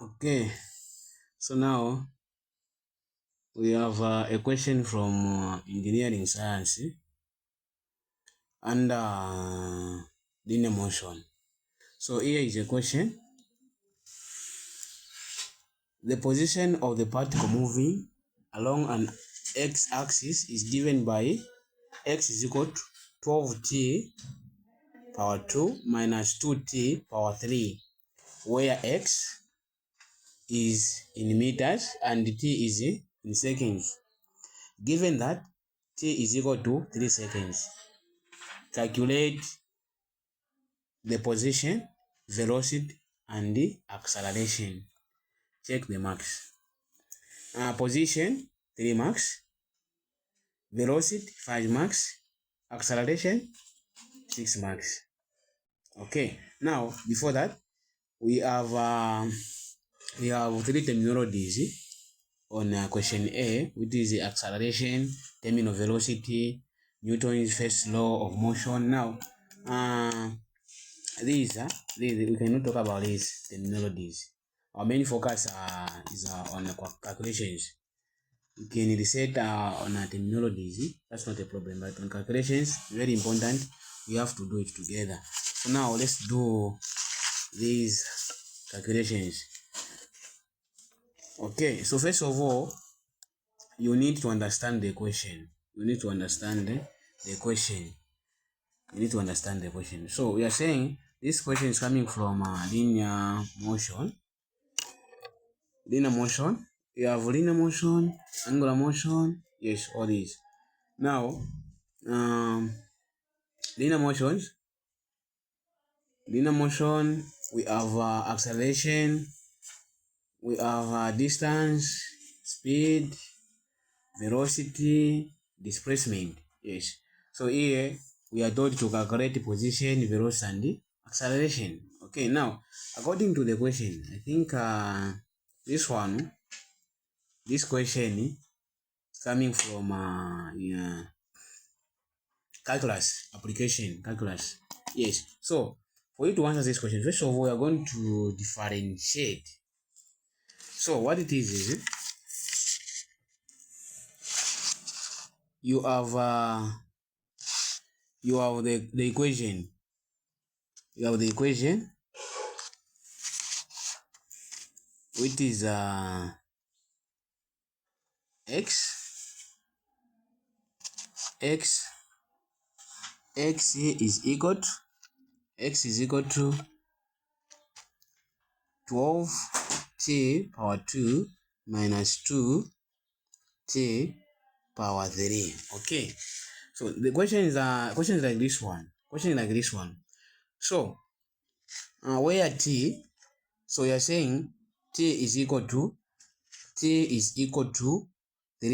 Okay, so now we have a question from engineering science under linear motion. So here is a question. The position of the particle moving along an x-axis is given by x is equal to 12t power 2 minus 2t power 3, where x is in meters and t is in seconds. Given that t is equal to 3 seconds, calculate the position, velocity, and the acceleration. Check the marks. Position 3 marks, velocity 5 marks, acceleration 6 marks. Okay, now before that we have three terminologies on question A, which is the acceleration, terminal velocity, Newton's first law of motion. Now these we cannot talk about these terminologies. Our main focus is on calculations. You can reset on terminologies, that's not a problem, but on calculations, very important, we have to do it together. So now let's do these calculations. Okay, so first of all, you need to understand the question. You need to understand the question. So we are saying this question is coming from linear motion. Linear motion. You have linear motion, angular motion, yes, all these. Now, linear motion, we have acceleration, we have distance, speed, velocity, displacement. Yes. So here we are told to calculate position, velocity, and acceleration. Okay. Now, according to the question, I think this question is coming from calculus application. Calculus. Yes. So for you to answer this question, first of all, we are going to differentiate. So what it is you have the equation. You have the equation, which is x is equal to 12t power 2 minus 2t power 3. Okay, so the question is like this one. So where t, so you're saying t is equal to 3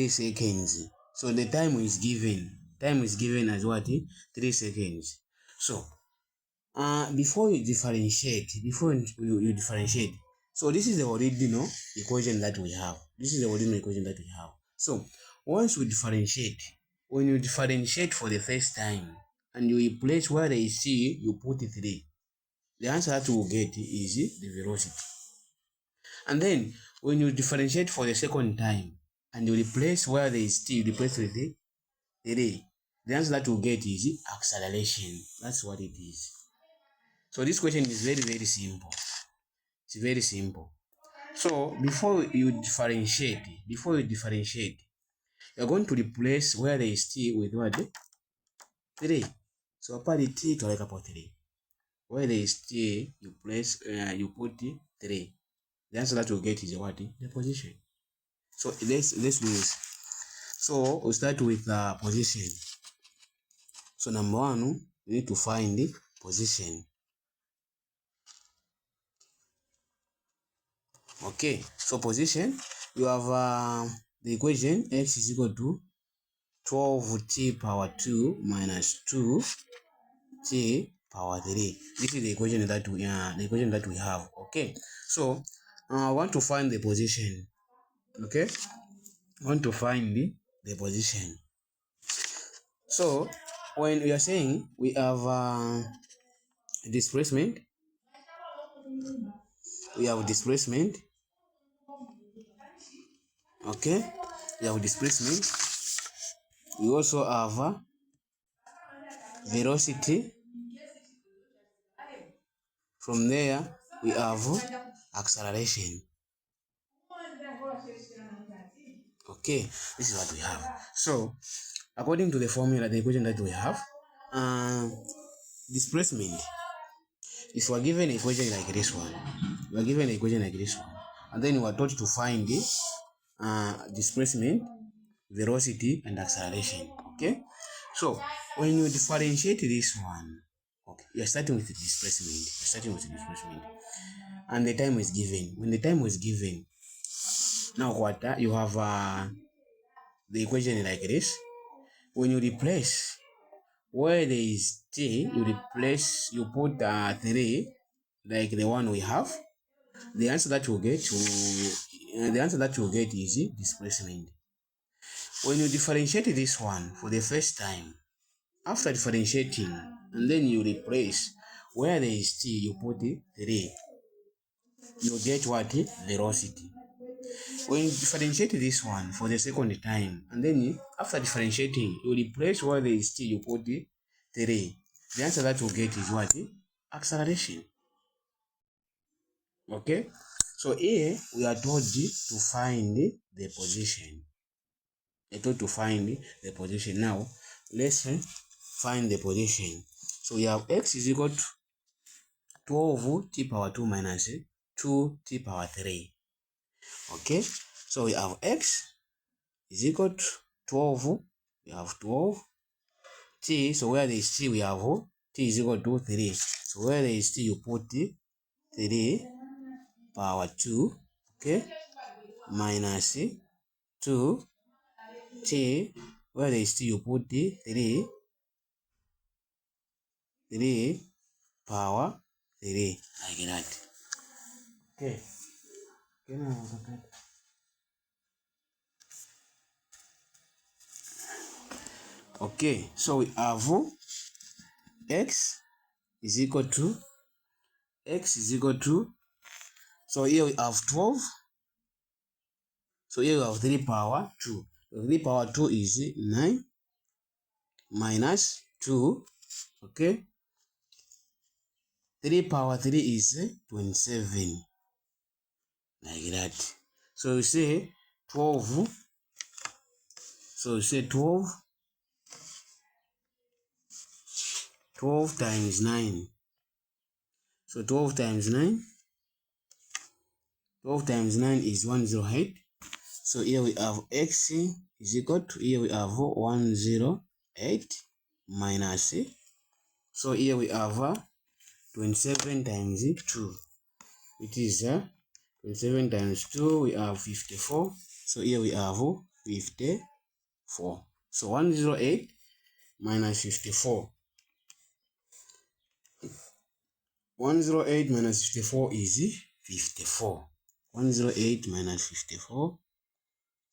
seconds. So the time is given as what? 3 seconds. So before you differentiate, so this is the original equation that we have. So once we differentiate, when you differentiate for the first time and you replace where there is t, you put 3, the answer that you will get is the velocity. And then when you differentiate for the second time and you replace where there is t, you replace with 3, the answer that you will get is acceleration. That's what it is. So this question is very, very simple. It's very simple. So before you differentiate, you're going to replace where there is t with what? 3. So apply t to like about 3. Where there is t, you place you put 3. The answer that you get is what? The position. So let's do this. So we'll start with position. So number 1, we need to find the position. Okay, so position, you have the equation x is equal to 12t power 2 minus 2t power 3. This is the equation that we have. Okay, so I want to find the position. Okay, I want to find the position. So when we are saying we have displacement, Okay, we have displacement. We also have velocity. From there, we have acceleration. Okay, this is what we have. So, according to the formula, the equation that we have, displacement. If we are given an equation like this one, and then we are taught to find the displacement, velocity, and acceleration. Okay, so when you differentiate this one, okay, you are starting with the displacement, and the time is given. When the time was given, now what you have the equation like this. When you replace where there is t, you put 3 like the one we have. The answer that you get is displacement. When you differentiate this one for the first time, after differentiating, and then you replace where there is t, you put 3, you get what? Velocity. When you differentiate this one for the second time, and then after differentiating, you replace where there is t, you put 3. The answer that you get is what? Acceleration. Okay, so here we are told to find the position. Now let's find the position. So we have x is equal to 12 t power 2 minus 2 t power 3. Okay, so we have x is equal to 12. We have 12 t. So where there is t, we have t is equal to 3. So where there is t, you put 3 power 2. Okay, minus 2 t. Where there is t, you put 3 power 3, like that. Okay. Okay, so we have x is equal to, so here we have 12. So here we have 3 power 2. So 3 power 2 is 9 minus 2. Okay, 3 power 3 is 27, like that. So we say 12. So we say 12 times 9. So 12 times 9 is 108. So here we have x is equal to, here we have 108 minus, so here we have 27 times 2. It is 27 times 2, we have 54. So here we have 54. So 108 minus 54. 108 minus 54 is 54. 108 minus 54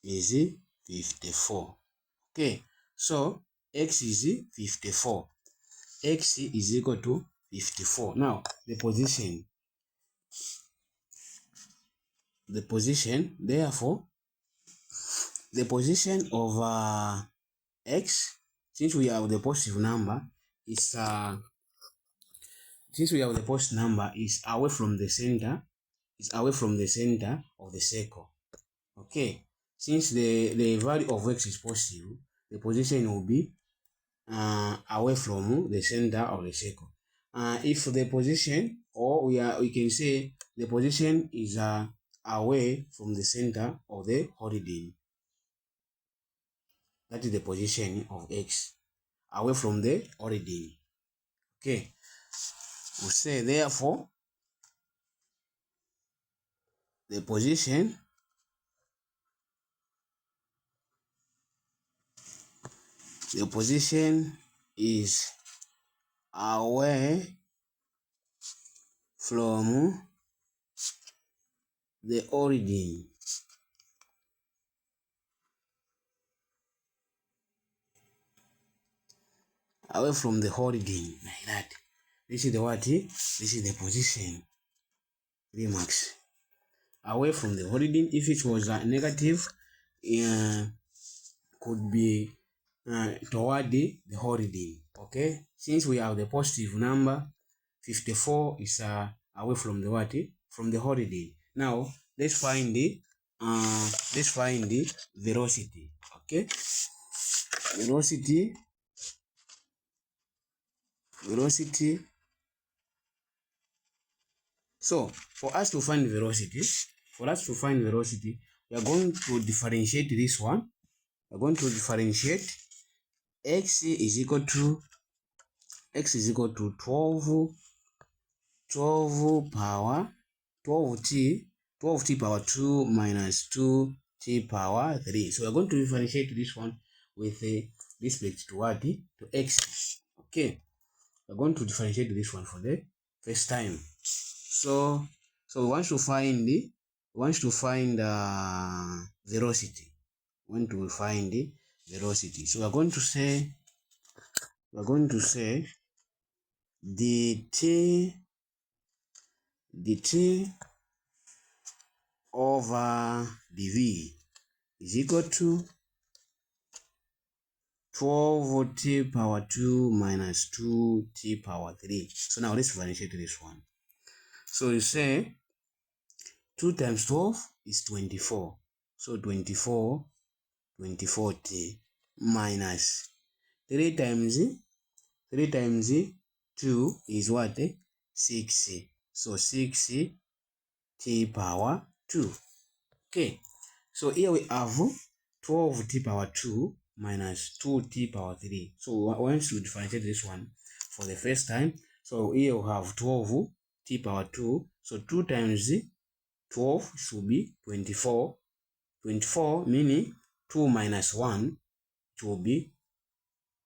is 54. Okay, so x is 54. X is equal to 54. Now the position, therefore the position of x, since we have the positive number, is away from the center, of the circle. Okay, since the value of x is positive, the position will be away from the center of the circle. If the position, or we can say the position is away from the center of the origin. That is the position of x, away from the origin. Okay, we say therefore the position is away from the origin. Away from the origin, like that. This is the what? This is the position. 3 marks. Away from the origin. If it was negative, could be toward the origin. Okay, since we have the positive number, 54 is away from the what? From the origin. Now let's find the velocity. Okay, velocity. So for us to find velocity, we are going to differentiate this one. We're going to differentiate x is equal to 12 power 12t power 2 minus 2t power 3. So we're going to differentiate this one with respect to what? To x. Okay, we're going to differentiate this one for the first time. So we want to find velocity. So we're going to say dt over dv is equal to 12t power 2 minus 2t power 3. So now let's differentiate this one. So you say 2 times 12 is 24. So 24t minus 3 times 2 is what? 6. So 6t power 2. Okay, so here we have 12t power 2 minus 2t power 3. So once you differentiate this one for the first time, so here we have 12t power 2. So 2 times 12 should be 24. 24 meaning 2 minus 1, it will be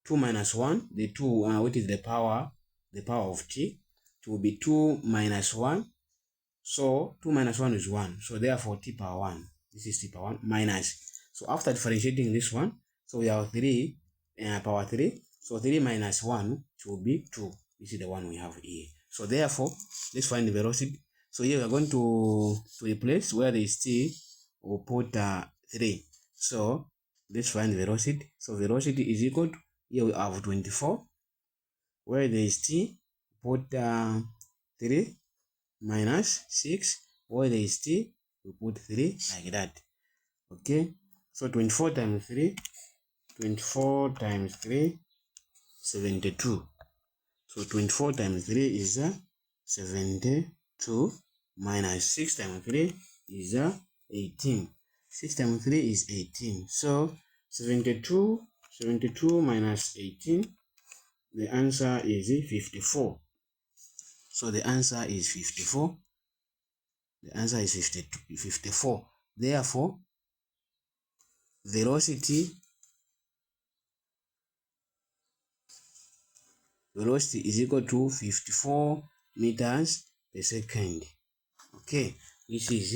2 minus 1, the 2, which is the power of t, it will be 2 minus 1. So 2 minus 1 is 1. So therefore t power 1, this is t power 1 minus. So after differentiating this one, so we have 3 power 3. So 3 minus 1, it will be 2. This is the one we have here. So therefore, let's find the velocity. So here we are going to replace where there is t, we'll put 3. So let's find velocity. So velocity is equal to, here we have 24. Where there is t, put 3 minus 6. Where there is t, we put 3 like that. Okay, so 24 times 3, 72. So 24 times 3 is 72 minus 6 times 3 is 18. 6 times 3 is 18. So 72 minus 18, the answer is 54. So the answer is 54. The answer is 54. Therefore, velocity is equal to 54 meters per second. Okay, this is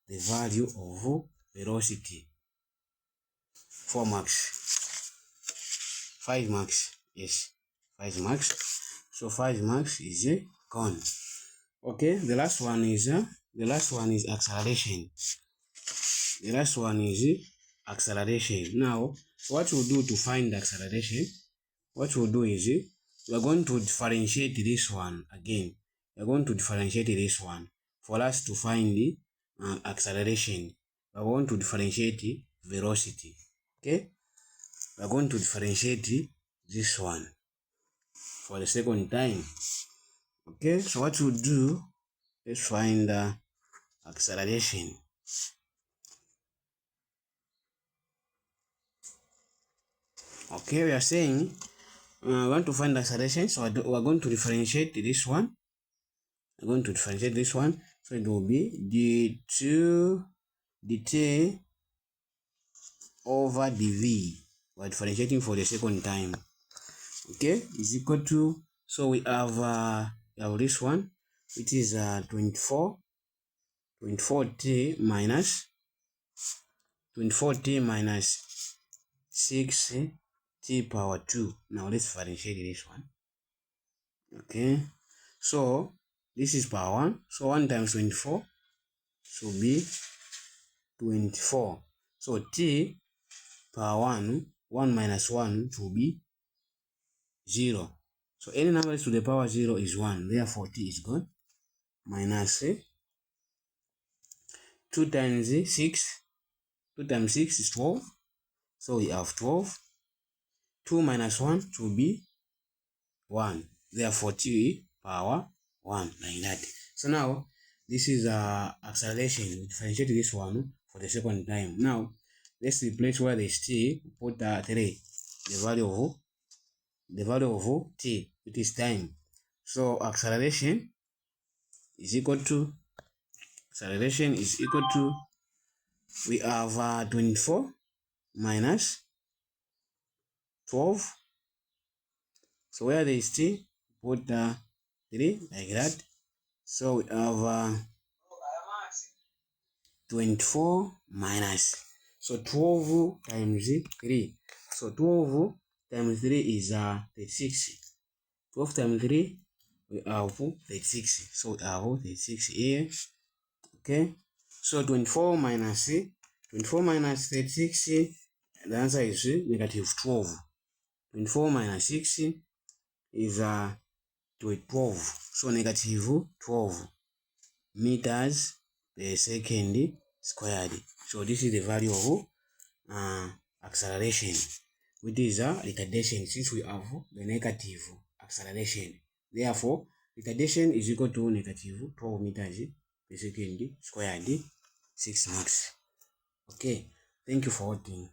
the value of velocity. 4 marks. 5 marks. Yes, 5 marks. So 5 marks is gone. Okay, the last one is acceleration. The last one is acceleration. Now, what we'll do to find acceleration, what we'll do is we are going to differentiate this one again. We are going to differentiate this one for us to find the acceleration. We are going to differentiate velocity. Okay, we are going to differentiate this one for the second time. Okay, so what we'll do, let's find acceleration. Okay, we are saying we want to find acceleration, so we are going to differentiate this one. We're going to differentiate this one, so it will be dt over dv. We're differentiating for the second time. Okay, is equal to, so we have this one, which is 24t minus 6t power 2. Now let's differentiate this one. Okay, so this is power 1. So 1 times 24 should be 24. So t power 1 minus 1 will be 0. So any number to the power 0 is 1. Therefore, t is gone. Minus 2 times 6. 2 times 6 is 12. So we have 12. 2 minus 1 will be 1. Therefore, t power 1, like that. So now, this is acceleration. We differentiate this one for the second time. Now, let's replace where there is t, put 3, the value of t, it is time. So acceleration is equal to, we have 24 minus 12. So where there is t, put 3, like that. So we have 24 minus, so 12 times 3. So 12 times 3 is 36. 12 times 3, we have 36. So we have 36 here. Okay. So 24 minus 36, the answer is negative 12. 24 minus 6 is 12. So negative 12 meters per second squared. So this is the value of acceleration, which is retardation, since we have the negative acceleration. Therefore, retardation is equal to negative 12 meters per second squared, 6 max. Okay, thank you for watching.